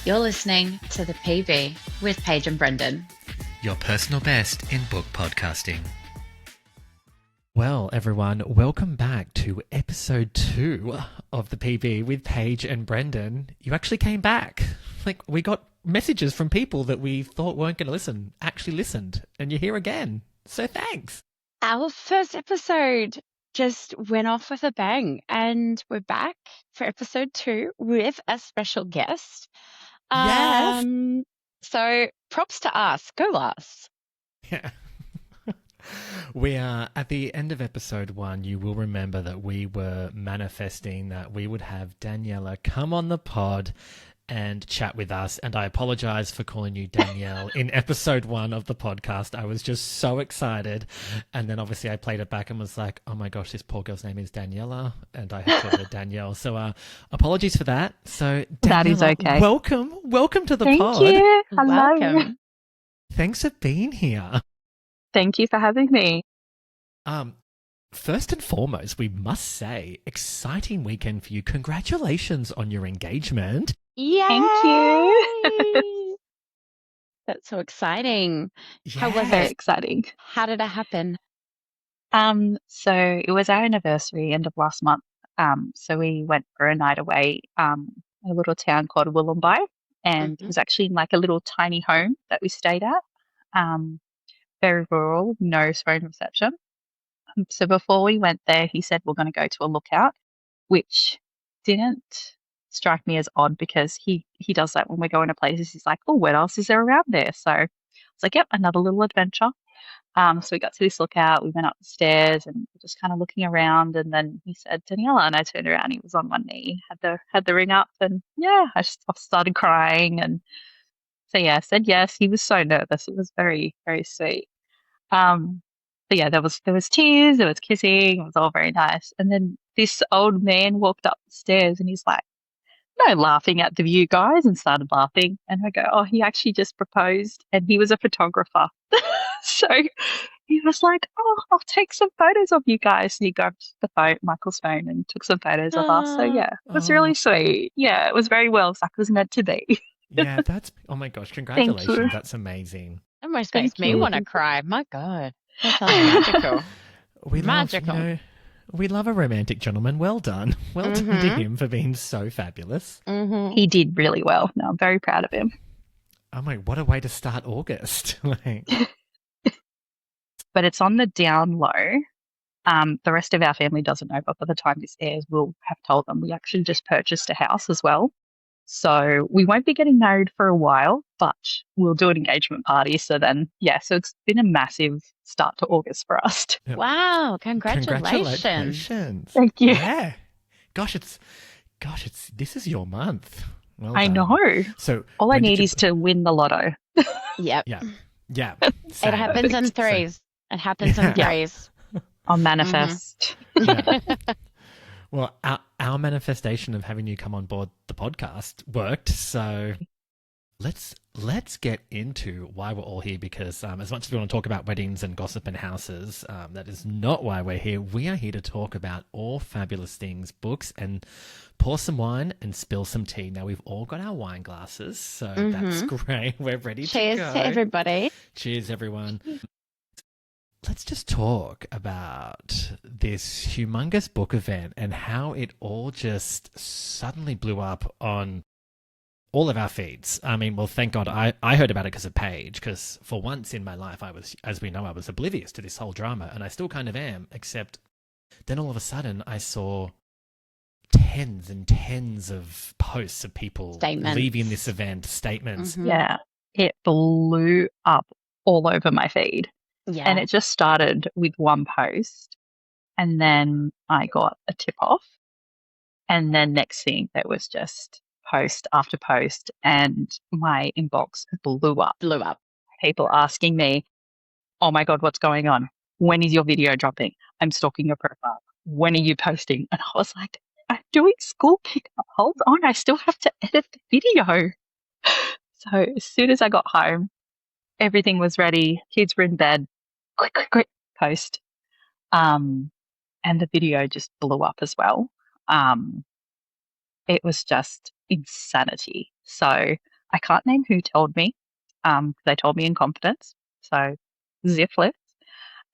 You're listening to The PB with Paige and Brendan. Your personal best in book podcasting. Well, everyone, welcome back to episode 2 of The PB with Paige and Brendan. You actually came back. We got messages from people that we thought weren't going to listen, actually listened, and you're here again. So thanks. Our first episode just went off with a bang, and we're back for episode 2 with a special guest. Yes. So props to us. Go us. Yeah. We are at the end of episode 1. You will remember that we were manifesting that we would have Daniela come on the pod and chat with us. And I apologize for calling you Danielle in episode 1 of the podcast. I was just so excited. And then obviously I played it back and was like, oh my gosh, this poor girl's name is Daniela. And I had called her Danielle. So apologies for that. So Daniela, that is okay. Welcome to the pod. Thank you. Hello. Welcome. Thanks for being here. Thank you for having me. First and foremost, we must say, exciting weekend for you. Congratulations on your engagement. Yay! Thank you. That's so exciting. Yeah. How was Very it? exciting. How did it happen? So it was our anniversary end of last month. So we went for a night away in a little town called Wollombi, and it was actually in like a little tiny home that we stayed at. Very rural, no phone reception. So before we went there, he said we're going to go to a lookout, which didn't strike me as odd because he does that when we're going to places. He's like, oh, what else is there around there? So I was like, yep, another little adventure. So we got to this lookout. We went up the stairs and just kind of looking around. And then he said, Daniela, and I turned around. He was on one knee, had the ring up, and yeah, I just started crying. And so yeah, I said yes. He was so nervous. It was very, very sweet. But yeah, there was tears, there was kissing, it was all very nice. And then this old man walked up the stairs and he's like, no laughing at the view, guys, and started laughing. And I go, oh, he actually just proposed, and he was a photographer. So he was like, oh, I'll take some photos of you guys. And he grabbed Michael's phone and took some photos of us. So yeah, it was really sweet. Yeah, it was very well. Zach was meant to be. Yeah, oh my gosh, congratulations. That's amazing. Almost makes me want to cry. My God. That's magical. Magical. We love a romantic gentleman. Well done. Well done to him for being so fabulous. He did really well. No, I'm very proud of him. Oh my, what a way to start August. But it's on the down low. The rest of our family doesn't know, but by the time this airs, we'll have told them we actually just purchased a house as well. So we won't be getting married for a while, but we'll do an engagement party. So then, yeah, so it's been a massive start to August for us. Yep. Wow, congratulations. Thank you. Yeah. Gosh, this is your month. Well I done. know. So all I need is to win the lotto. Yep. Yeah. It happens in threes. It happens in threes. I'll manifest. Yeah. Well, our manifestation of having you come on board the podcast worked. So let's get into why we're all here, because as much as we want to talk about weddings and gossip and houses, that is not why we're here. We are here to talk about all fabulous things, books, and pour some wine and spill some tea. Now, we've all got our wine glasses, so that's great. We're ready to go. Cheers to everybody. Cheers, everyone. Let's just talk about this humongous book event and how it all just suddenly blew up on all of our feeds. I mean, well, thank God I heard about it because of Paige, because for once in my life, I was oblivious to this whole drama, and I still kind of am, except then all of a sudden I saw tens and tens of posts of people leaving this event, statements. Yeah, it blew up all over my feed. Yeah. And it just started with one post, and then I got a tip off, and then next thing there was just post after post, and my inbox blew up. People asking me, oh my God, what's going on? When is your video dropping? I'm stalking your profile. When are you posting? And I was like, I'm doing school pickup. Hold on, I still have to edit the video. So as soon as I got home, everything was ready. Kids were in bed. Quick, post. And the video just blew up as well. It was just insanity. So I can't name who told me. They told me in confidence. So zip lips.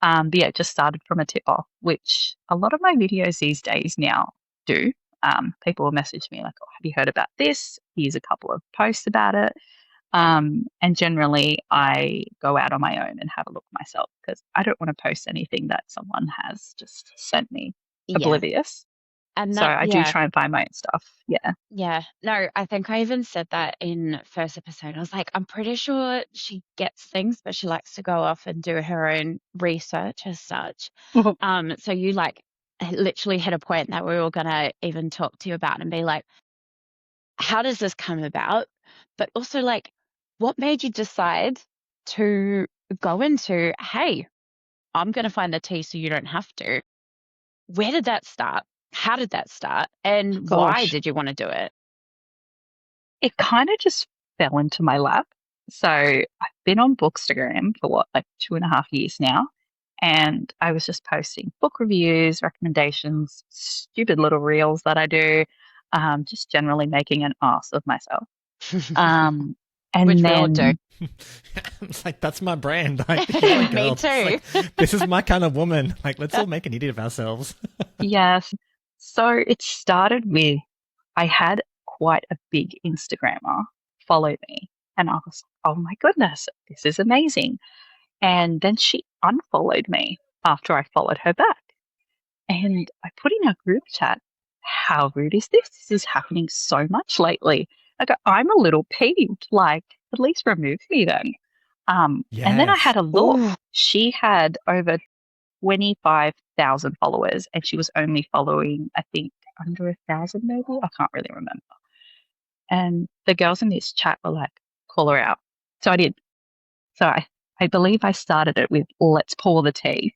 But yeah, it just started from a tip off, which a lot of my videos these days now do. People will message me like, oh, have you heard about this? Here's a couple of posts about it. And generally I go out on my own and have a look myself because I don't want to post anything that someone has just sent me Yeah. oblivious. And So that, I do try and find my own stuff. Yeah. yeah. No, I think I even said that in first episode. I was like, I'm pretty sure she gets things, but she likes to go off and do her own research as such. So you like literally hit a point that we were gonna even talk to you about and be like, how does this come about? But also like, what made you decide to go into, hey, I'm gonna find the tea so you don't have to? Where did that start? How did that start? And why Gosh, did you want to do it? it kind of just fell into my lap. So I've been on Bookstagram for like 2.5 years now. And I was just posting book reviews, recommendations, stupid little reels that I do, just generally making an ass of myself. Um, Which and we all do. then, It's like, that's my brand. Like, here's my girl. Me It's too. like, this is my kind of woman. Like, let's all make an idiot of ourselves. yes. So it started with I had quite a big Instagrammer follow me. And I was like, oh my goodness, this is amazing. And then she unfollowed me after I followed her back. And I put in our group chat, how rude is this? This is happening so much lately. I go, I'm a little peeved. Like, at least remove me then. And then I Yes. had a look. Ooh. She had over 25,000 followers and she was only following, I think, under 1,000 maybe. I can't really remember. And the girls in this chat were like, call her out. So I did. So I believe I started it with, let's pour the tea.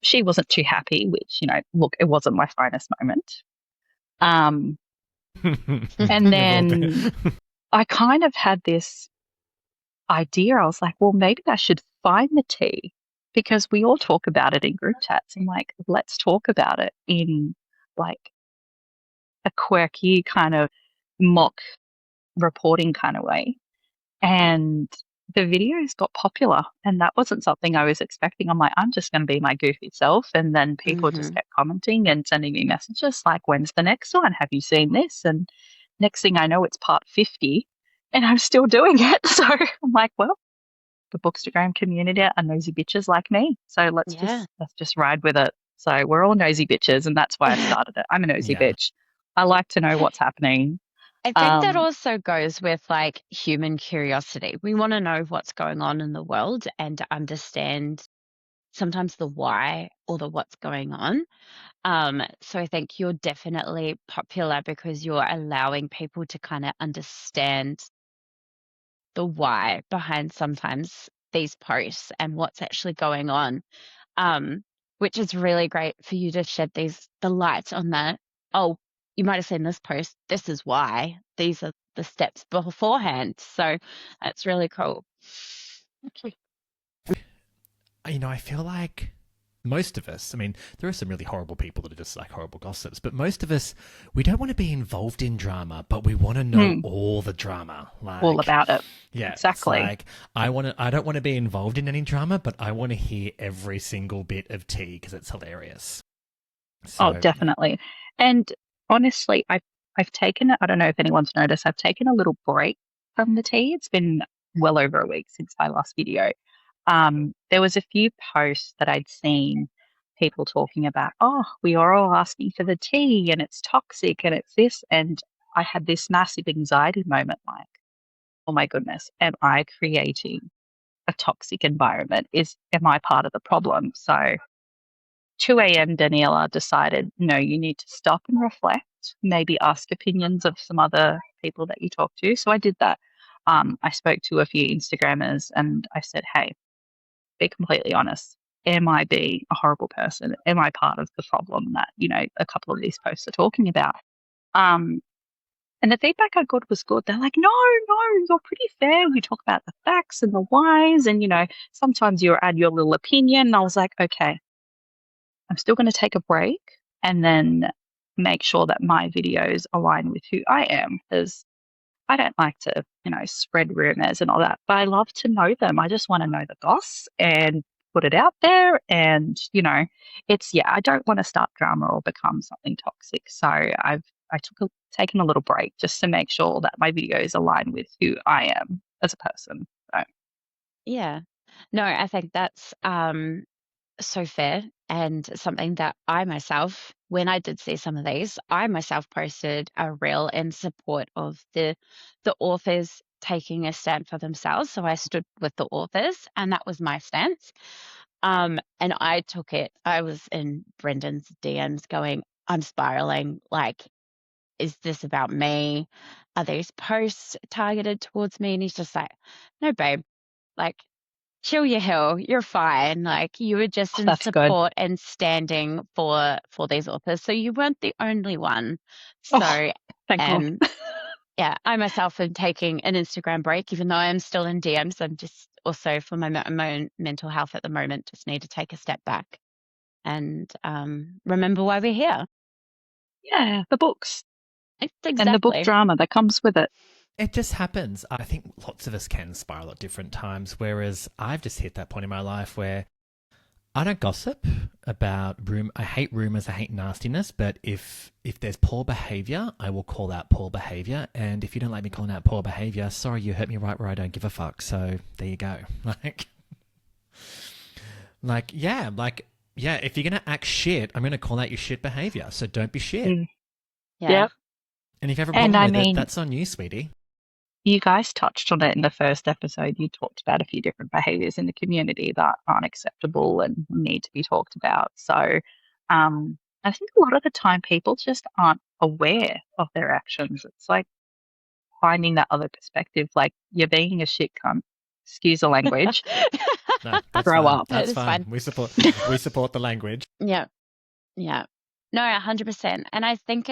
She wasn't too happy, which, look, it wasn't my finest moment. Um, and then I kind of had this idea. I was like, well, maybe I should find the tea because we all talk about it in group chats. And like, let's talk about it in like a quirky kind of mock reporting kind of way. And the videos got popular, and that wasn't something I was expecting. I'm like, I'm just going to be my goofy self. And then people just kept commenting and sending me messages like, when's the next one? Have you seen this? And next thing I know, it's part 50 and I'm still doing it. So I'm like, well, the Bookstagram community are nosy bitches like me. So let's just ride with it. So we're all nosy bitches, and that's why I started it. I'm a nosy Yeah. bitch. I like to know what's happening. I think that also goes with like human curiosity. We want to know what's going on in the world and to understand sometimes the why or the what's going on. So I think you're definitely popular because you're allowing people to kind of understand the why behind sometimes these posts and what's actually going on. Which is really great for you to shed the light on that. Oh, you might have seen this post. This is why. These are the steps beforehand. So that's really cool. I feel like most of us, I mean, there are some really horrible people that are just like horrible gossips, but most of us, we don't want to be involved in drama, but we want to know all the drama. Like, all about it. Yeah, exactly. It's like, I don't want to be involved in any drama, but I want to hear every single bit of tea because it's hilarious. So, oh, definitely. And honestly, I've taken, I don't know if anyone's noticed, I've taken a little break from the tea. It's been well over a week since my last video. There was a few posts that I'd seen people talking about, oh, we are all asking for the tea and it's toxic and it's this. And I had this massive anxiety moment like, oh my goodness, am I creating a toxic environment? Am I part of the problem? So 2 a.m. Daniela decided, no, you need to stop and reflect, maybe ask opinions of some other people that you talk to. So I did that. I spoke to a few Instagrammers and I said, hey, be completely honest. Am I being a horrible person? Am I part of the problem that, a couple of these posts are talking about? And the feedback I got was good. They're like, no, you're pretty fair. You talk about the facts and the whys and, sometimes you add your little opinion. And I was like, okay, I'm still going to take a break and then make sure that my videos align with who I am. Because I don't like to, spread rumors and all that, but I love to know them. I just want to know the goss and put it out there. And, I don't want to start drama or become something toxic. So taken a little break just to make sure that my videos align with who I am as a person. So, Yeah. No, I think that's so fair, and something that I myself, when I did see some of these, I myself posted a reel in support of the authors taking a stand for themselves. So I stood with the authors, and that was my stance. And I took it. I was in Brendan's DMs going, I'm spiraling. Like, is this about me? Are these posts targeted towards me? And he's just like, no, babe, like, chill your hill, you're fine. Like, you were just in that's good. support and standing for these authors. So you weren't the only one. Oh, So thank God. yeah, I myself am taking an Instagram break, even though I'm still in DMs. I'm just also for my own mental health at the moment, just need to take a step back and remember why we're here. Yeah, the books Exactly. and the book drama that comes with it. It just happens. I think lots of us can spiral at different times, whereas I've just hit that point in my life where I don't gossip about I hate rumors, I hate nastiness, but if there's poor behavior, I will call out poor behavior. And if you don't like me calling out poor behavior, sorry, you hurt me right where I don't give a fuck. So there you go. Yeah, if you're going to act shit, I'm going to call out your shit behavior. So don't be shit. Mm. Yeah. Yep. And if you have a problem with it, that's on you, sweetie. You guys touched on it in the first episode. You talked about a few different behaviors in the community that aren't acceptable and need to be talked about. So I think a lot of the time people just aren't aware of their actions. It's like finding that other perspective, like you're being a shit cunt. Excuse the language. No, that's Grow fine. up. That's fine. We support the language. Yeah. Yeah. No, 100%. And I think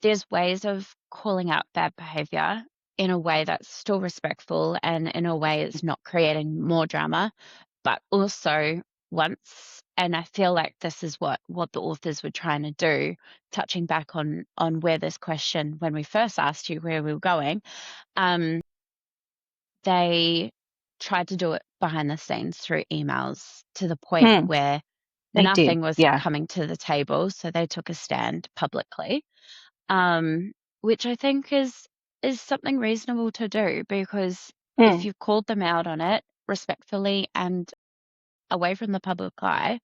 there's ways of calling out bad behavior in a way that's still respectful and in a way it's not creating more drama, but also and I feel like this is what the authors were trying to do, touching back on where this question, when we first asked you where we were going, they tried to do it behind the scenes through emails to the point where They nothing did, was yeah. coming to the table. So they took a stand publicly, which I think is something reasonable to do, because if you've called them out on it respectfully and away from the public eye,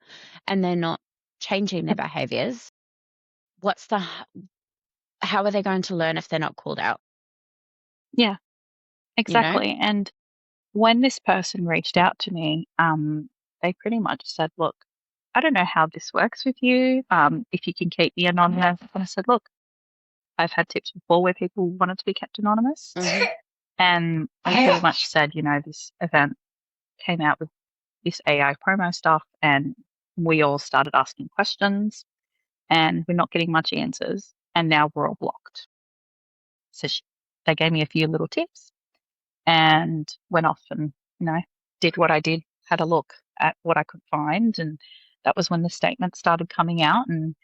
and they're not changing their behaviors, how are they going to learn if they're not called out? Yeah, exactly. And when this person reached out to me, they pretty much said, look, I don't know how this works with you. If you can keep me anonymous. And I said, look, I've had tips before where people wanted to be kept anonymous. Mhm. And I pretty much said, this event came out with this AI promo stuff, and we all started asking questions, and we're not getting much answers. And now we're all blocked. So they gave me a few little tips and went off and, did what I did, had a look at what I could find. And that was when the statement started coming out. And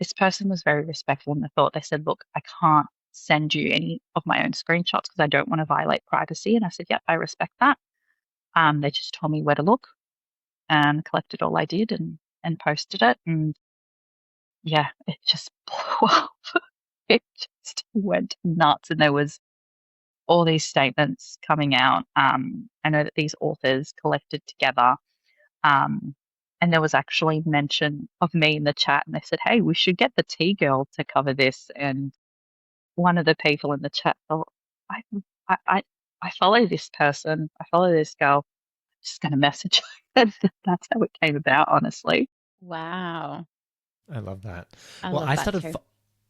this person was very respectful in the thought. They said, look, I can't send you any of my own screenshots because I don't want to violate privacy. And I said, yep, I respect that. They just told me where to look and collected all I did and posted it. And yeah, it just blew up. It just went nuts. And there was all these statements coming out. I know that these authors collected together, and there was actually mention of me in the chat, and they said, hey, we should get the Tea Girl to cover this. And one of the people in the chat thought, I follow this person, I follow this girl, I'm just going to message her. That's how it came about, honestly. Wow. I love that. I well, love I that started. too.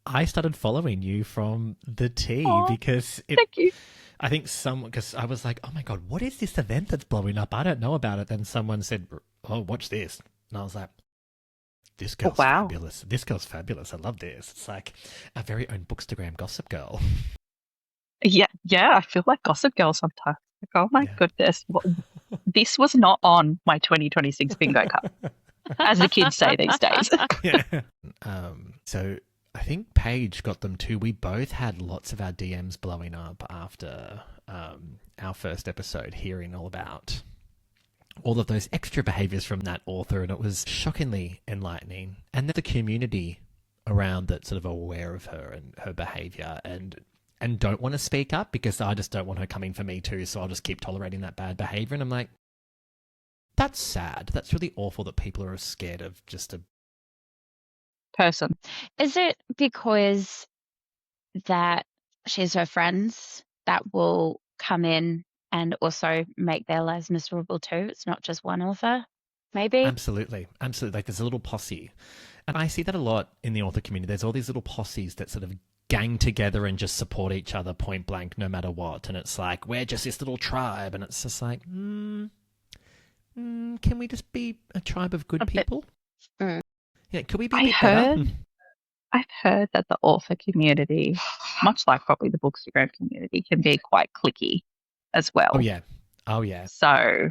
I started following you from the tea because Thank you. I think because I was like, oh my God, what is this event that's blowing up? I don't know about it. Then someone said, oh, watch this. And I was like, this girl's fabulous. This girl's fabulous. I love this. It's like our very own Bookstagram gossip girl. Yeah, I feel like Gossip Girl sometimes. Like, oh my goodness. This was not on my 2026 bingo card, as the kids say these days. Yeah. So I think Paige got them too. We both had lots of our DMs blowing up after our first episode, hearing all about all of those extra behaviors from that author, and it was shockingly enlightening. And the community around that sort of aware of her and her behavior and don't want to speak up because I just don't want her coming for me too, so I'll just keep tolerating that bad behavior. And I'm like, that's sad. That's really awful that people are scared of just a person. Is it because that she's her friends that will come in and also make their lives miserable too? It's not just one author, maybe? Absolutely. Like there's a little posse. And I see that a lot in the author community. There's all these little posses that sort of gang together and just support each other point blank no matter what. And it's like, we're just this little tribe. And it's just like, can we just be a tribe of good people? Yeah, could we be a bit better? I've heard that the author community, much like probably the bookstagram community, can be quite cliquey as well. Oh, yeah. So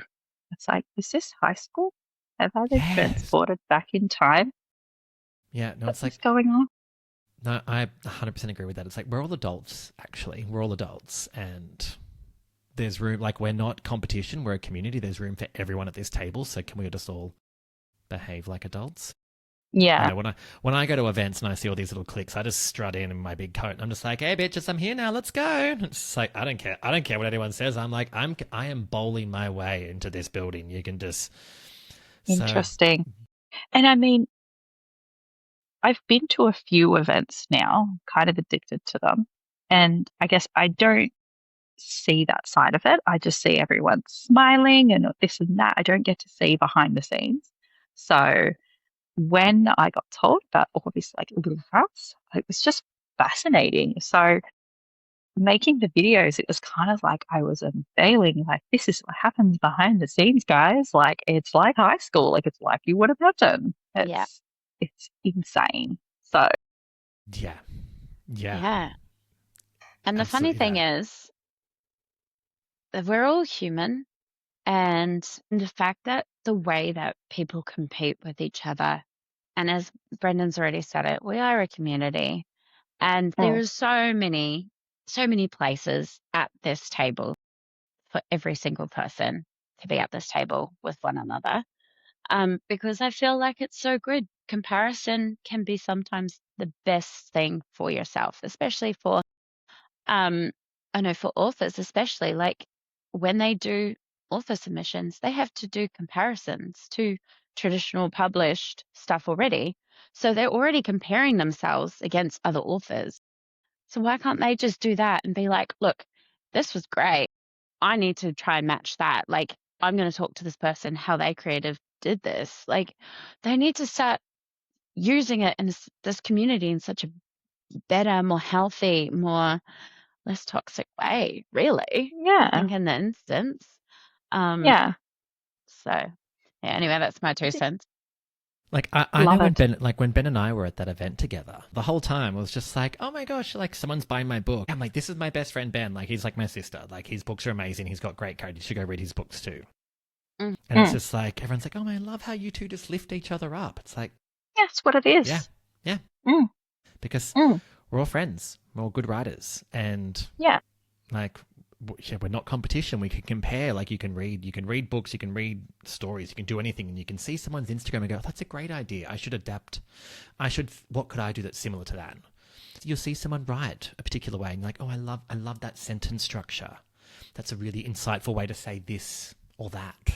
it's like, is this high school? Have I been transported back in time? Yeah, no, What's it's like going on? No, I 100% agree with that. It's like we're all adults, actually. We're all adults, and there's room. Like, we're not competition. We're a community. There's room for everyone at this table. So can we just all behave like adults? Yeah. You know, when I go to events and I see all these little cliques, I just strut in my big coat and I'm just like, "Hey, bitches, I'm here now. Let's go." And it's just like, I don't care. I don't care what anyone says. I'm like, I am bowling my way into this building. You can just Interesting. And I mean, I've been to a few events now, kind of addicted to them. And I guess I don't see that side of it. I just see everyone smiling and this and that. I don't get to see behind the scenes. So when I got told about all this like little house, it was just fascinating. So making the videos, it was kind of like I was unveiling, like, this is what happens behind the scenes, guys. Like, it's like high school. Like, it's like you would imagine. It's insane. So yeah. And the funny thing is that we're all human, and the fact that the way that people compete with each other, and as Brendan's already said it, we are a community, and there are so many places at this table for every single person to be at this table with one another. Because I feel like it's so good. Comparison can be sometimes the best thing for yourself, especially for I know for authors, especially like when they do author submissions, they have to do comparisons to traditional published stuff already. So they're already comparing themselves against other authors. So why can't they just do that and be like, look, this was great. I need to try and match that. Like, I'm going to talk to this person how they creative did this. Like, they need to start using it in this community in such a better, more healthy, more less toxic way, really. yeah. I think in the instance. Yeah. So yeah, anyway, that's my 2 cents. Like I know when Ben and I were at that event together, the whole time it was just like, oh my gosh, like someone's buying my book. I'm like, this is my best friend Ben. Like he's like my sister. Like his books are amazing. He's got great characters. You should go read his books too. And it's just like everyone's like, oh, I love how you two just lift each other up. It's like, that's what it is. Yeah. Because we're all friends. We're all good writers, and like, we're not competition. We can compare. Like you can read books, you can read stories, you can do anything, and you can see someone's Instagram and go, that's a great idea. I should adapt. What could I do that's similar to that? You'll see someone write a particular way, and you're like, oh, I love that sentence structure. That's a really insightful way to say this or that.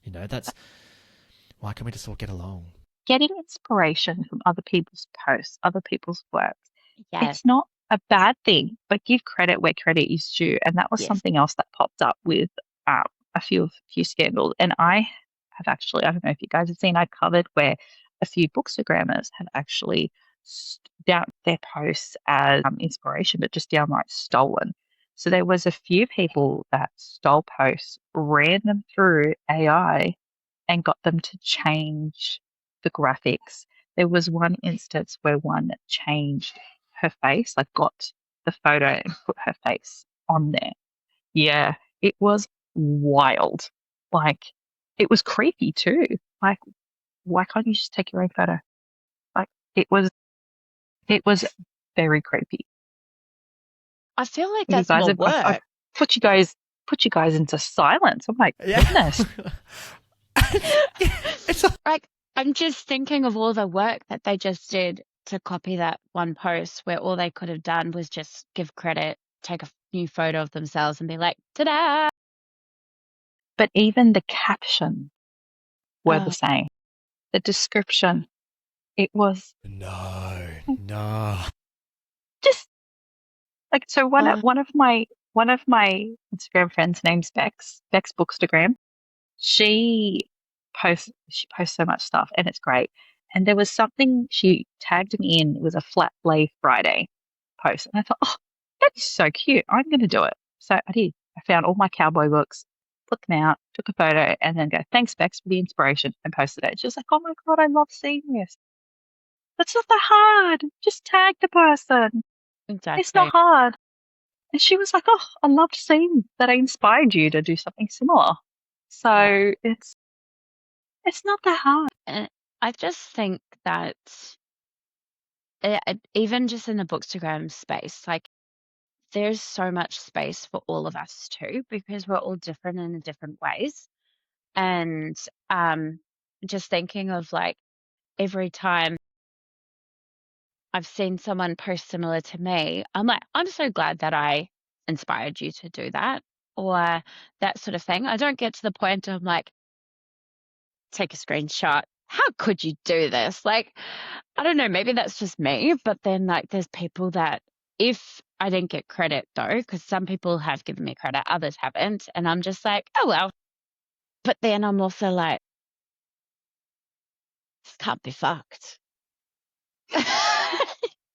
You know, why can't we just all get along? Getting inspiration from other people's posts, other people's works. Yes. It's not a bad thing, but give credit where credit is due. And that was something else that popped up with a few scandals. And I have actually, I don't know if you guys have seen, I covered where a few bookstagrammers have actually down their posts as inspiration, but just downright stolen. So there was a few people that stole posts, ran them through AI, and got them to change the graphics. There was one instance where one changed her face, like got the photo and put her face on there. Yeah, it was wild. Like, it was creepy too. Like, why can't you just take your own photo? Like, it was It was very creepy. I feel like You that's guys more have I've work. put you guys into silence. Oh my goodness. It's a- Like, I'm just thinking of all the work that they just did to copy that one post where all they could have done was just give credit, take a new photo of themselves and be like, ta-da! But even the caption were the Oh, same. The description, it was no. just like, so oh, one of my Instagram friends name's Bex Bookstagram. She posts so much stuff and it's great. And there was something she tagged me in. It was a Flat Lay Friday post. And I thought, oh, that's so cute. I'm going to do it. So I did. I found all my cowboy books, put them out, took a photo, and then go, thanks, Bex, for the inspiration, and posted it. She was like, oh my God, I love seeing this. That's not that hard. Just tag the person. It's not exactly. hard. And she was like, oh, I loved seeing that I inspired you to do something similar. Yeah. So it's not that hard. And I just think that even just in the Bookstagram space, like there's so much space for all of us too, because we're all different in different ways. And um, just thinking of like every time I've seen someone post similar to me, I'm like, I'm so glad that I inspired you to do that or that sort of thing. I don't get to the point of like, take a screenshot. How could you do this? Like, I don't know, maybe that's just me, but then like there's people that if I didn't get credit though, because some people have given me credit, others haven't, and I'm just like, oh well. But then I'm also like, this can't be fucked.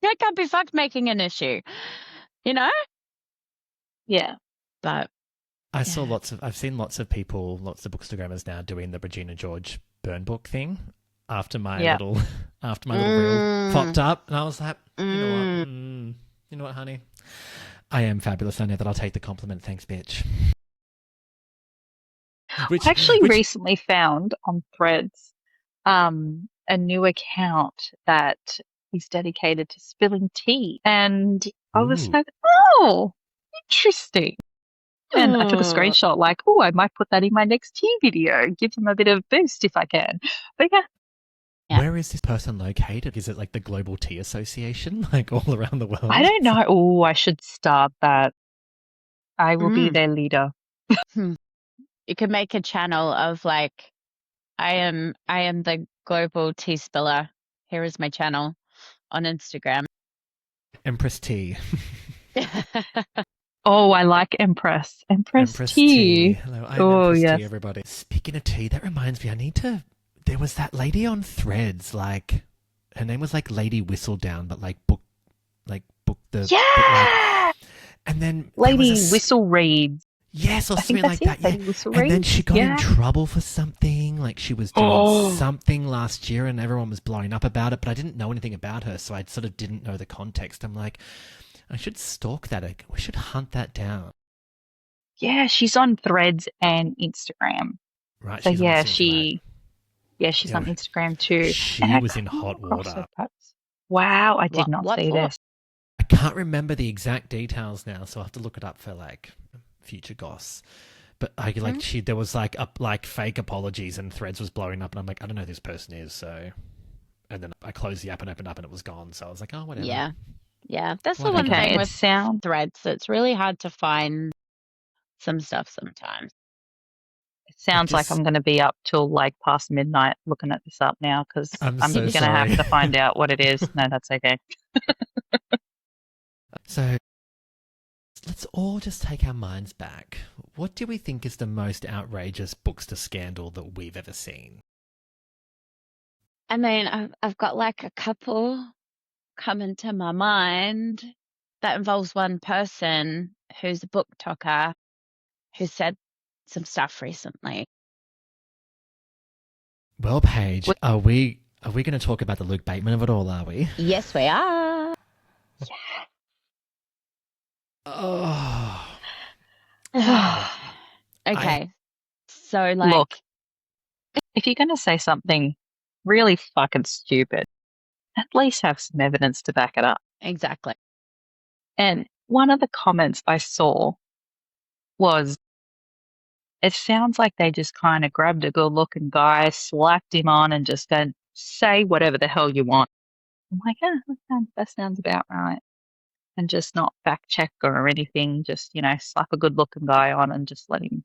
That can't be fucked making an issue, you know? Yeah. But I've yeah. seen lots of people, lots of bookstagrammers now doing the Regina George burn book thing after my Yeah. little reel popped up, and I was like, Mm. you know what, honey, I am fabulous. I know that I'll take the compliment. Thanks, bitch. Which, I actually which, recently found on Threads a new account that is dedicated to spilling tea. And I was ooh, like, oh, interesting. And I took a Mm. screenshot like, oh, I might put that in my next tea video, give them a bit of boost if I can. But yeah, Yeah. where is this person located? Is it like the Global Tea Association, like all around the I world? don't know. Oh, I should start that. I will be Mm. their leader. Hmm. You could make a channel of like, I am the global tea spiller. Here is my channel on Instagram. Empress Tea. Oh, I like Empress. Empress Empress Tea. tea. Hello, I'm Oh, Empress Tea, yes. everybody. Speaking of tea, that reminds me, there was that lady on Threads, like, her name was like Lady Whistledown, but Yeah! and then there was Lady Whistle reads. yes, or I think something that's like it. that, yeah. Lady Whistle And then reads. she got in Yeah. trouble for something, like she was doing Oh, something last year and everyone was blowing up about it, but I didn't know anything about her, so I sort of didn't know the context. I'm like, I should stalk that. We should hunt that down. yeah. She's on Threads and Instagram. Right, So she's on yeah, Instagram too, right? she's on Yeah, Instagram too. And she I was in come hot across her water. posts. Wow, I did not What see for? this. I can't remember the exact details now, so I'll have to look it up for like future goss. But Mm. there was like fake apologies and Threads was blowing up, and I'm like, I don't know who this person is, so. And then I closed the app and opened up, and it was gone. So I was like, oh, whatever, Yeah. Yeah. That's the one whatever. Okay, thing it with sounds threads. It's really hard to find some stuff sometimes. Like like this, I'm going to be up till like past midnight looking at this up now because I'm I'm so going to have sorry. to find out what it is. No, that's okay. So let's all just take our minds back. What do we think is the most outrageous bookster scandal that we've ever seen? I mean, I've got like a couple coming to my mind that involves one person who's a book talker who said some stuff recently. Well, Paige, What- are we going to talk about the Luke Bateman of it all? Are we? Yes, we are. Oh, Okay. So, like, Look, if you're going to say something really fucking stupid, at least have some evidence to back it up. Exactly. And one of the comments I saw was, it sounds like they just kind of grabbed a good looking guy, slapped him on, and just said, say whatever the hell you want. I'm like, that sounds about right. And just not fact check or anything, just, slap a good looking guy on and just let him,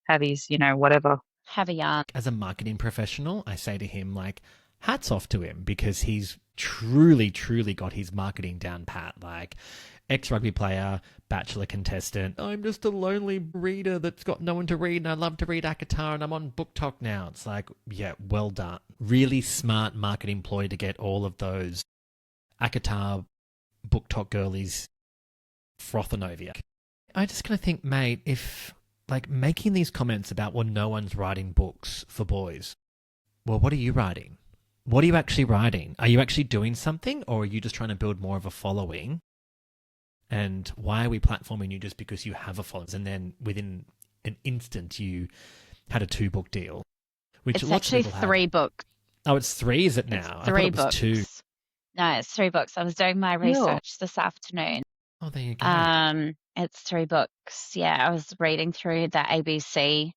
have his, whatever. Have a yarn. As a marketing professional, I say to him, like, hats off to him because he's truly, truly got his marketing down pat. Like, ex-rugby player, bachelor contestant, I'm just a lonely reader that's got no one to read and I love to read ACOTAR and I'm on Book Talk now. It's like, yeah, well done. Really smart marketing ploy to get all of those ACOTAR Book Talk girlies frothing over you. I just kind of think, mate, if, like, making these comments about, well, no one's writing books for boys, well, what are you writing? What are you actually writing? Are you actually doing something, or are you just trying to build more of a following? And why are we platforming you just because you have a following? And then within an instant, you had a 2-book deal. Which It's lots actually of people 3 have. books. Oh, it's 3, is it now? It's I 3 thought it was books. 2. No, it's 3 books. I was doing my research this afternoon. Oh, there you go. It's 3 books. Yeah, I was reading through the ABC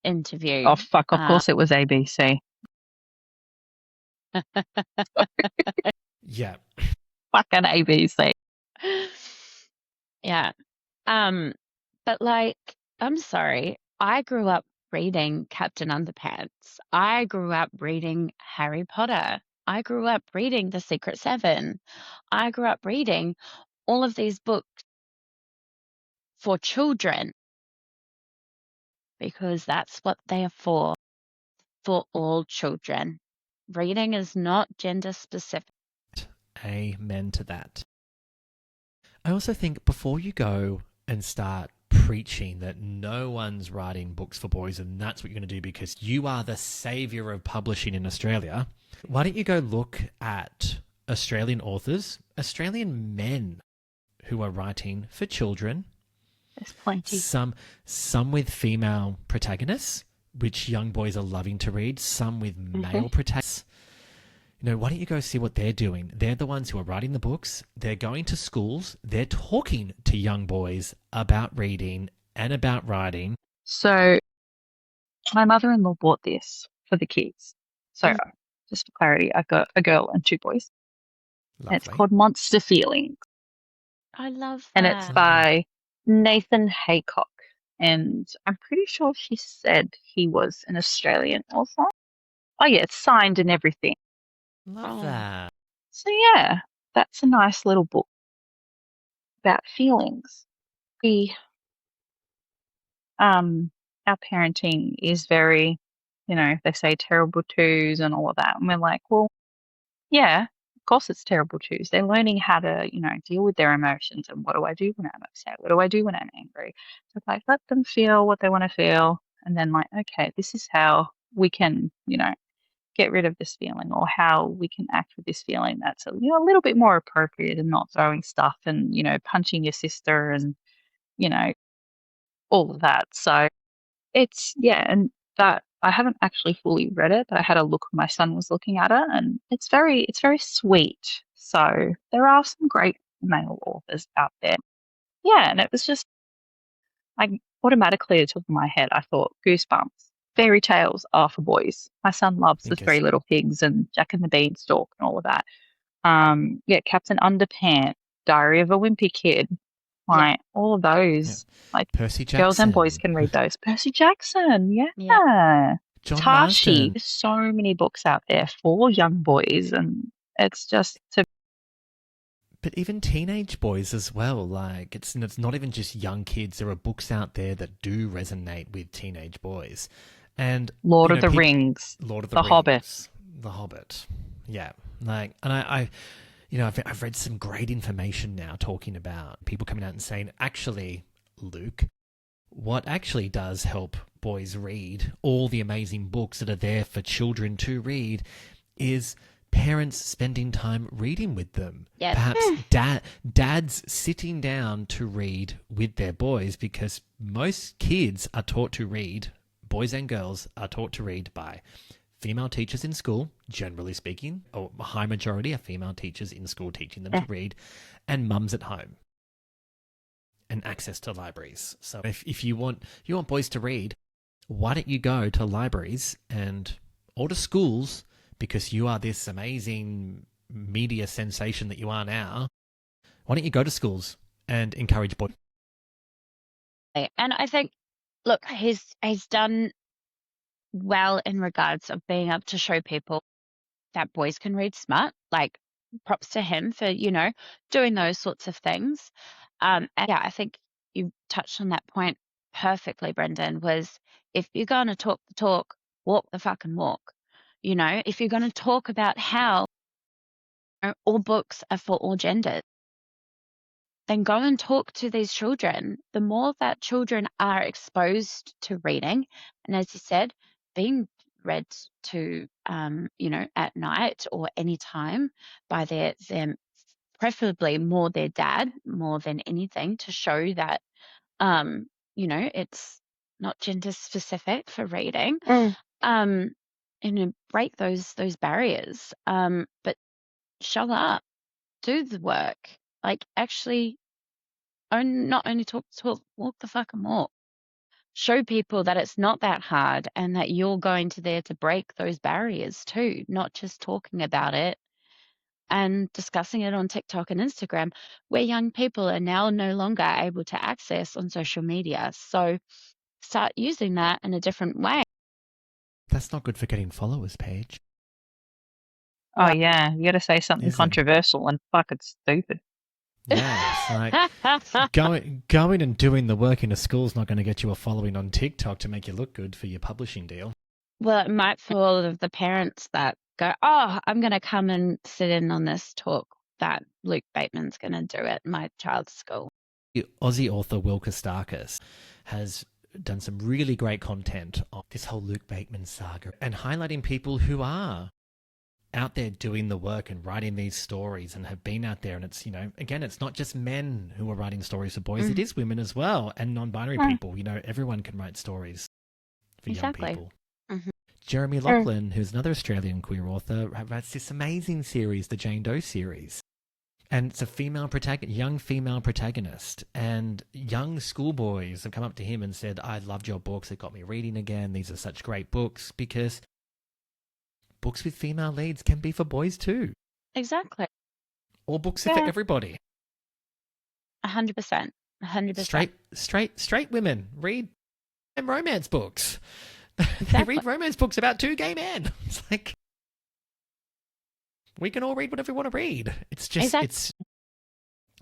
interview. Oh, fuck, of course it was ABC. Yeah. Fucking ABC. Yeah. But like, I'm sorry. I grew up reading Captain Underpants. I grew up reading Harry Potter. I grew up reading The Secret Seven. I grew up reading all of these books for children because that's what they are for all children. Reading is not gender specific. Amen to that. I also think before you go and start preaching that no one's writing books for boys and that's what you're going to do because you are the saviour of publishing in Australia, why don't you go look at Australian authors, Australian men who are writing for children. There's plenty. Some with female protagonists, which young boys are loving to read. Some with male protagonists. Why don't you go see what they're doing? They're the ones who are writing the books. They're going to schools. They're talking to young boys about reading and about writing. So my mother-in-law bought this for the kids. So just for clarity, I've got a girl and 2 boys. Lovely. It's called Monster Feelings. I love that. And it's by Nathan Haycock. And I'm pretty sure she said he was an Australian author. Oh, yeah, it's signed and everything. Love that. So, yeah, that's a nice little book about feelings. Our parenting is very, they say terrible twos and all of that. And we're like, well, yeah, of course it's terrible twos. They're learning how to, deal with their emotions. And what do I do when I'm upset? What do I do when I'm angry? So it's like, let them feel what they want to feel. And then like, okay, this is how we can, get rid of this feeling or how we can act with this feeling that's a little bit more appropriate and not throwing stuff and, punching your sister and, all of that. So it's, and that I haven't actually fully read it, but I had a look when my son was looking at it and it's very sweet. So there are some great male authors out there. Yeah, and it was just, I automatically, at the top of my head, I thought Goosebumps. Fairy tales are for boys. My son loves the 3 Little Pigs and Jack and the Beanstalk and all of that. Captain Underpants, Diary of a Wimpy Kid, all of those. Like Percy Jackson. Girls and boys can read those. Percy Jackson, John Tashi. Marsden. There's so many books out there for young boys, and it's just to. But even teenage boys as well. Like it's not even just young kids. There are books out there that do resonate with teenage boys. And Lord of the Rings, The Hobbit. The Hobbit. Yeah. Like, and I've read some great information now talking about people coming out and saying, actually, Luke, what actually does help boys read all the amazing books that are there for children to read is parents spending time reading with them. Yes. Perhaps dads sitting down to read with their boys because most kids are taught to read, boys and girls are taught to read by female teachers in school, generally speaking, or a high majority are female teachers in school teaching them to read, and mums at home, and access to libraries. So if you want boys to read, why don't you go to libraries or to schools, because you are this amazing media sensation that you are now. Why don't you go to schools and encourage boys? And I think, look, he's done well in regards of being able to show people that boys can read smart. Like, props to him for, doing those sorts of things. And yeah, I think you touched on that point perfectly, Brendan, was if you're going to talk the talk, walk the fucking walk. If you're going to talk about how all books are for all genders, then go and talk to these children. The more that children are exposed to reading, and as you said, being read to, at night or any time by their preferably more their dad, more than anything, to show that, it's not gender specific for reading. Um, break those barriers. But show up, do the work, like actually not only talk the talk, walk the fucking walk. Show people that it's not that hard and that you're going to there to break those barriers too, not just talking about it and discussing it on TikTok and Instagram, where young people are now no longer able to access on social media. So start using that in a different way. That's not good for getting followers, Paige. Oh, yeah. You got to say something Is it? controversial and fucking stupid. Yeah, it's like going and doing the work in a school's not going to get you a following on TikTok to make you look good for your publishing deal. Well, it might for all of the parents that go, oh, I'm going to come and sit in on this talk that Luke Bateman's going to do at my child's school. The Aussie author Will Kostakis has done some really great content on this whole Luke Bateman saga and highlighting people who are out there doing the work and writing these stories and have been out there. And it's, again, it's not just men who are writing stories for boys. It is women as well, and non-binary people. Everyone can write stories for young people. Jeremy Laughlin, who's another Australian queer author, writes this amazing series, the Jane Doe series. And it's a young female protagonist. And young schoolboys have come up to him and said, I loved your books. It got me reading again. These are such great books, because books with female leads can be for boys too. Exactly. Or books are for everybody. 100%. 100%. Straight women read romance books. Exactly. They read romance books about two gay men. It's like, we can all read whatever we want to read. It's just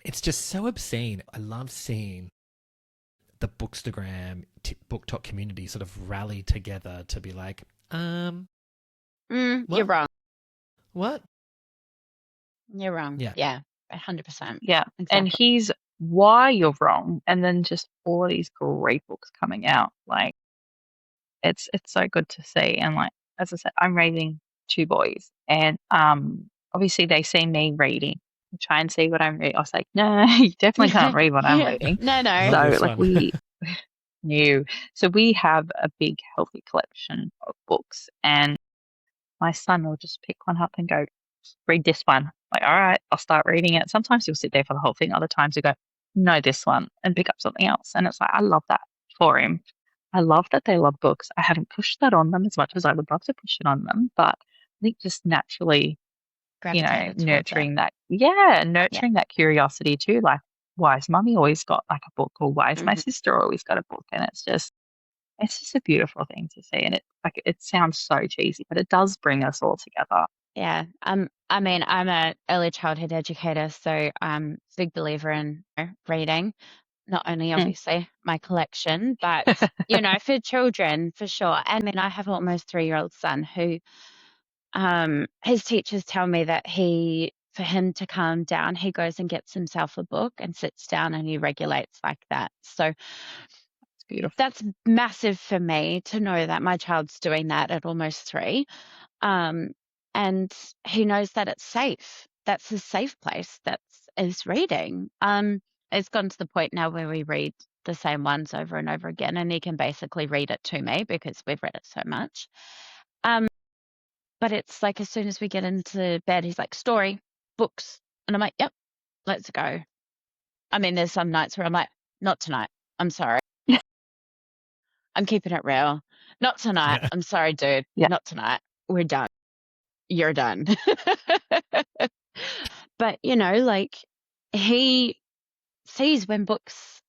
it's just so obscene. I love seeing the Bookstagram, BookTok community sort of rally together to be like, you're wrong. What? You're wrong. Yeah. 100%. Yeah. Exactly. And here's why you're wrong. And then just all these great books coming out. Like, it's so good to see. And like, as I said, I'm raising 2 boys, and obviously they see me reading, try and see what I'm reading. I was like, no, you definitely can't read what I'm reading. No. So like we knew. So we have a big, healthy collection of books, and my son will just pick one up and go, read this one. Like, all right, I'll start reading it. Sometimes he'll sit there for the whole thing. Other times he'll go, no, this one, and pick up something else. And it's like, I love that for him. I love that they love books. I haven't pushed that on them as much as I would love to push it on them, but I think just naturally, nurturing that. Yeah, nurturing that curiosity too. Like, why has mummy always got like a book, or why has my sister always got a book? And it's just a beautiful thing to see. And it sounds so cheesy, but it does bring us all together. Yeah. I mean, I'm an early childhood educator, so I'm a big believer in reading. Not only obviously my collection, but for children, for sure. I mean, I have an almost 3-year-old son who his teachers tell me that for him to calm down, he goes and gets himself a book and sits down and he regulates like that. So It's beautiful. that's massive for me to know that my child's doing that at almost 3. And he knows that it's safe. That's his safe place. Is reading. It's gotten to the point now where we read the same ones over and over again, and he can basically read it to me because we've read it so much. But it's like as soon as we get into bed, he's like, story, books. And I'm like, yep, let's go. I mean, there's some nights where I'm like, not tonight. I'm sorry. I'm keeping it real. Not tonight. Yeah. I'm sorry, dude. Yeah. Not tonight. We're done. You're done. But, like he sees when books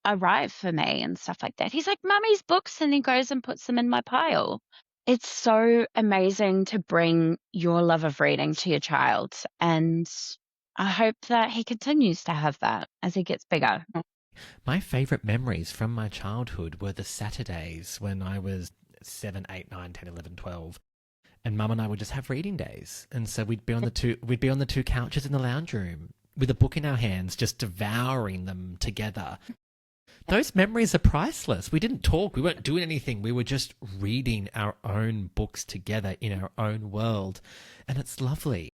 arrive for me and stuff like that. He's like, Mummy's books, and he goes and puts them in my pile. It's so amazing to bring your love of reading to your child. And I hope that he continues to have that as he gets bigger. My favourite memories from my childhood were the Saturdays when I was 7, 8, 9, 10, 11, 12. And Mum and I would just have reading days. And so we'd be on the two couches in the lounge room with a book in our hands, just devouring them together. Those memories are priceless. We didn't talk. We weren't doing anything. We were just reading our own books together in our own world. And it's lovely.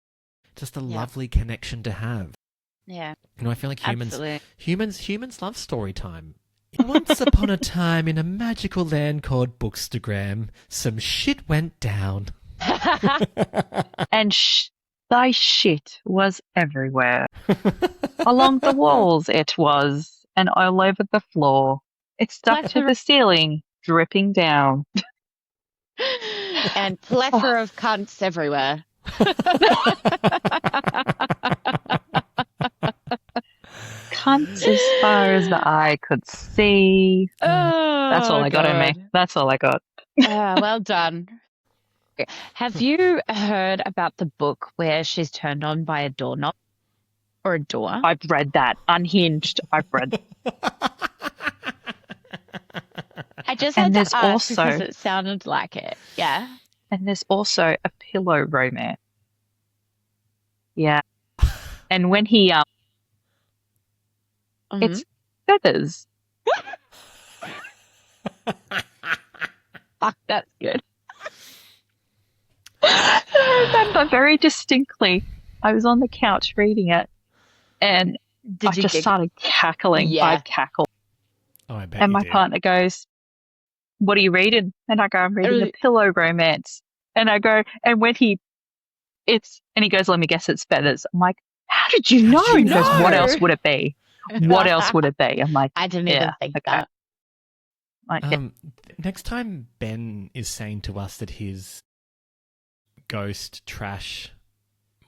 Just a lovely connection to have. Yeah. I feel like Absolutely. humans love story time. Once upon a time in a magical land called Bookstagram, some shit went down. And thy shit was everywhere. Along the walls it was, and all over the floor. It stuck to the ceiling, dripping down. And plethora of cunts everywhere. Cunts as far as the eye could see. That's all I got in me. That's all I got. Well done. Have you heard about the book where she's turned on by a doorknob or a door? I've read that. Unhinged. I've read. I just And had there's to ask also- because it sounded like it. Yeah. And there's also a pillow romance. Yeah. And when he it's feathers. Fuck, that's good. I remember very distinctly. I was on the couch reading it, and I just started cackling. Yeah. I cackled. Oh, I bet And you my did. partner goes, "What are you reading?" And I go, "I'm reading a pillow romance." And I go, and when he goes, "Let me guess, it's feathers." I'm like, "How did you know?" you He goes, know? "What else would it be? What else would it be?" I'm like, I didn't even think that. Like, Next time Ben is saying to us that his ghost trash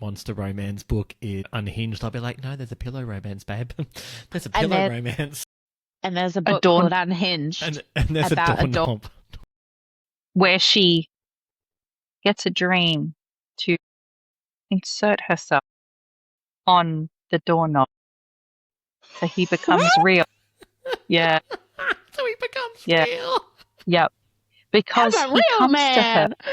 monster romance book is unhinged, I'll be like, no, there's a pillow romance, babe. There's a pillow romance. And there's a book dawn- called Unhinged. And there's About a a door- doorknob. where she gets a dream to insert herself on the doorknob so he becomes real. Yeah. So he becomes Yeah. real. Yep. Because I'm a he real comes man. to her.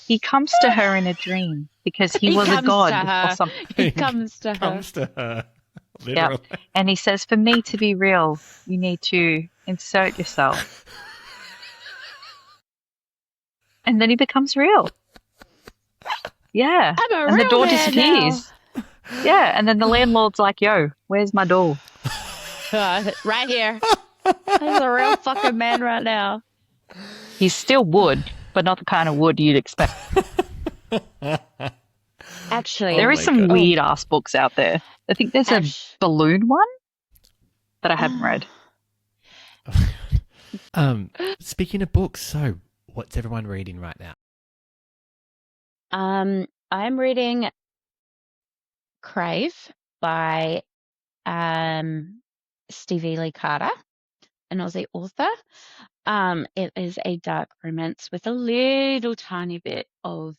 He comes to her in a dream because he was a comes god to her. or something. He comes to her. Comes to her. Literally. And he says, "For me to be real, you need to insert yourself." And then he becomes real. Yeah. I'm a And the real door man disappears. Yeah. And then the landlord's like, "Yo, where's my door?" Right here. He's a real fucking man right now. He's still wood, but not the kind of wood you'd expect. Actually, There is some weird ass books out there. I think there's a balloon one that I haven't read. Speaking of books, so what's everyone reading right now? I'm reading Crave by Stevie Lee Carter, an Aussie author. It is a dark romance with a little tiny bit of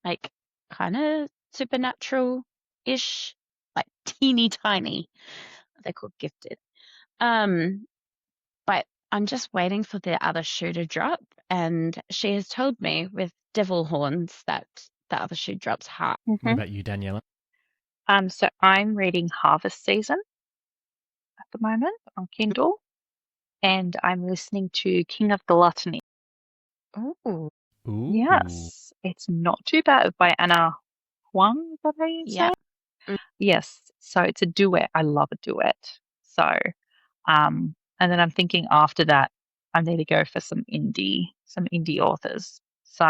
like kind of supernatural-ish, like teeny tiny. They're called Gifted. But I'm just waiting for the other shoe to drop, and she has told me with devil horns that the other shoe drops hard. What about you, Daniela? So I'm reading Harvest Season at the moment on Kindle, and I'm listening to King of Gluttony. Oh, Ooh. Yes, it's not too bad by Anna Huang, is that how you say? yeah. Yes, so it's a duet. I love a duet. So, and then I'm thinking after that, I need to go for some indie authors. So,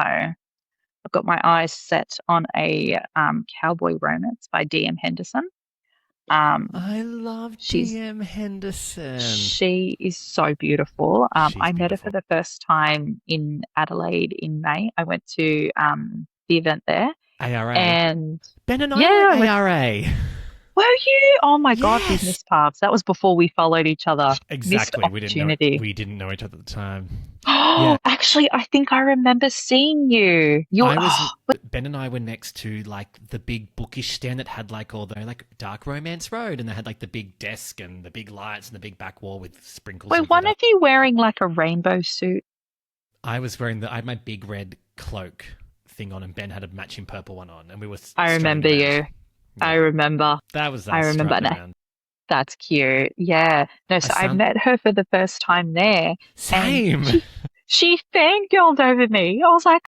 I've got my eyes set on a cowboy romance by D.M. Henderson. I love she's- D.M. Henderson. She is so beautiful. She's I met her for beautiful. the first time in Adelaide in May. I went to the event there. ARA. And Ben and I Yeah, were at ARA. were you? Oh my God, we've Yes. missed paths. That was before we followed each other. Exactly. Missed We opportunity. didn't know each other at the time. Oh, actually, I think I remember seeing you. Ben and I were next to like the big bookish stand that had like all the like Dark Romance Road, and they had like the big desk and the big lights and the big back wall with sprinkles. Were and one glitter. of you wearing like a rainbow suit? I had my big red cloak thing on, and Ben had a matching purple one on, and we were. I remember strutting you. around. I Yeah. remember. That was us. I remember strutting now. around. That's cute. Yeah. No, so I met her for the first time there. Same. And she fangirled over me. I was like,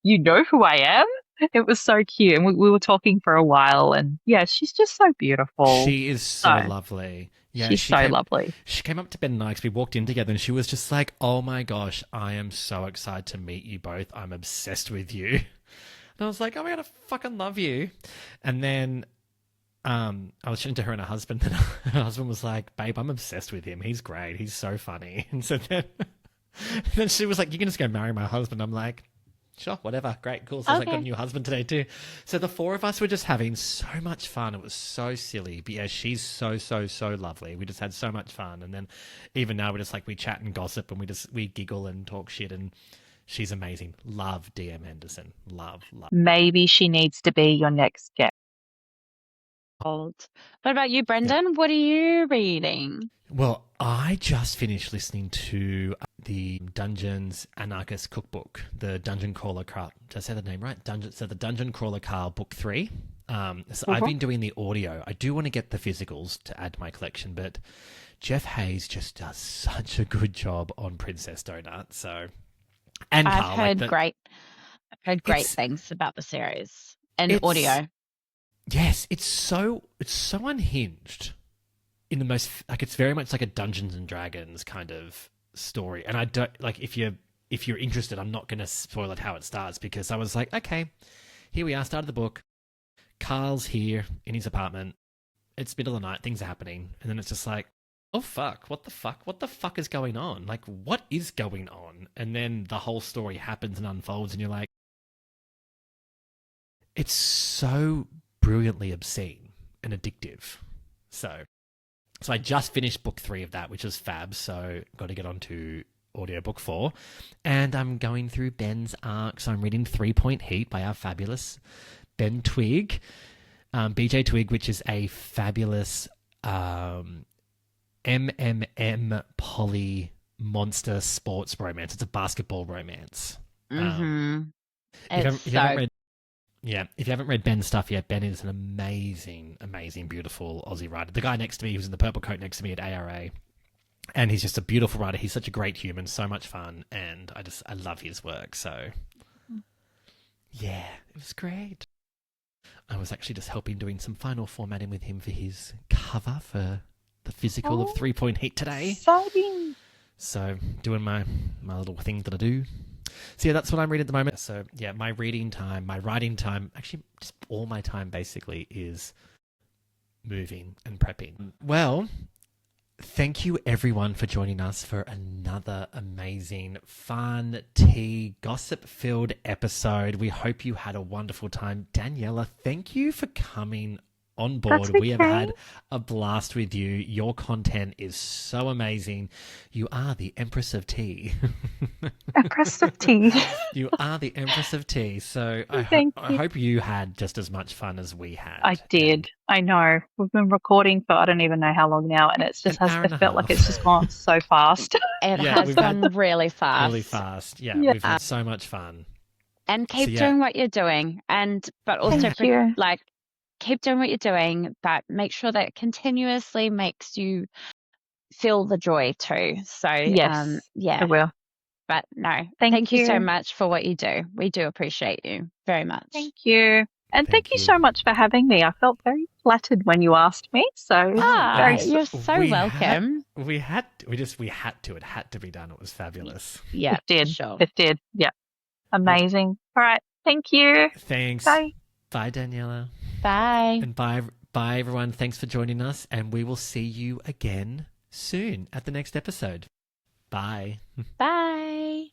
you know who I am? It was so cute. And we were talking for a while. And yeah, she's just so beautiful. She is so lovely. Yeah, she's so lovely. She came up to Ben and I because we walked in together, and she was just like, "Oh my gosh, I am so excited to meet you both. I'm obsessed with you." And I was like, "Oh my God, I fucking love you." And then I was chatting to her and her husband, and her husband was like, "Babe, I'm obsessed with him. He's great. He's so funny." And so then she was like, "You can just go marry my husband." I'm like, "Sure, whatever. Great, cool." So I got a new husband today too. So the four of us were just having so much fun. It was so silly. But yeah, she's so lovely. We just had so much fun. And then even now we're just like, we chat and gossip, and we giggle and talk shit, and she's amazing. Love DM Henderson. Love. Maybe she needs to be your next guest. What about you, Brendan? What are you reading? Well, I just finished listening to the Dungeons Anarchist Cookbook, the Dungeon Crawler Carl. Did I say the name right? The Dungeon Crawler Carl Book 3. So I've been doing the audio. I do want to get the physicals to add to my collection, but Jeff Hayes just does such a good job on Princess Donut. So, and I've Carl, heard great things about the series and audio. Yes, it's so unhinged. In the most, like, it's very much like a Dungeons and Dragons kind of story. And I don't like, if you're interested, I'm not going to spoil it how it starts, because I was like, okay, here we are, started the book. Carl's here in his apartment. It's middle of the night, things are happening, and then it's just like, oh fuck, what the fuck is going on? Like, what is going on? And then the whole story happens and unfolds, and you're like, it's so brilliantly obscene and addictive. So I just finished book 3 of that, which was fab. So got to get on to audiobook 4. And I'm going through Ben's arc. So I'm reading 3 Point Heat by our fabulous Ben Twigg, BJ Twigg, which is a fabulous MMM poly monster sports romance. It's a basketball romance. If you haven't read Ben's stuff yet, Ben is an amazing, amazing, beautiful Aussie writer. The guy next to me, who's in the purple coat next to me at ARA, and he's just a beautiful writer. He's such a great human, so much fun, and I love his work. So, yeah, it was great. I was actually just helping doing some final formatting with him for his cover for the physical of 3 Point Heat today. Exciting. So, doing my little thing that I do. So yeah, that's what I'm reading at the moment. So yeah, my writing time, actually just all my time basically is moving and prepping. Well, thank you everyone for joining us for another amazing, fun, tea, gossip-filled episode. We hope you had a wonderful time. Daniela, thank you for coming on board. That's okay. We have had a blast with you. Your content is so amazing. You are the Empress of Tea. Empress of Tea. You are the Empress of Tea. So I hope you had just as much fun as we had. I did. I know. We've been recording for I don't even know how long now, and it felt like it's just gone so fast. It has gone really fast. Really fast. Yeah, we've had so much fun. And keep doing what you're doing, but also keep doing what you're doing, but make sure that it continuously makes you feel the joy too. So yes, I will. But no, thank you so much for what you do. We do appreciate you very much. Thank you. And thank you so much for having me. I felt very flattered when you asked me. So you're so welcome. It had to be done. It was fabulous. Yeah, it did. Sure. It did. Yeah. Amazing. All right. Thank you. Thanks. Bye. Bye, Daniela. Bye. And bye, everyone. Thanks for joining us. And we will see you again soon at the next episode. Bye. Bye.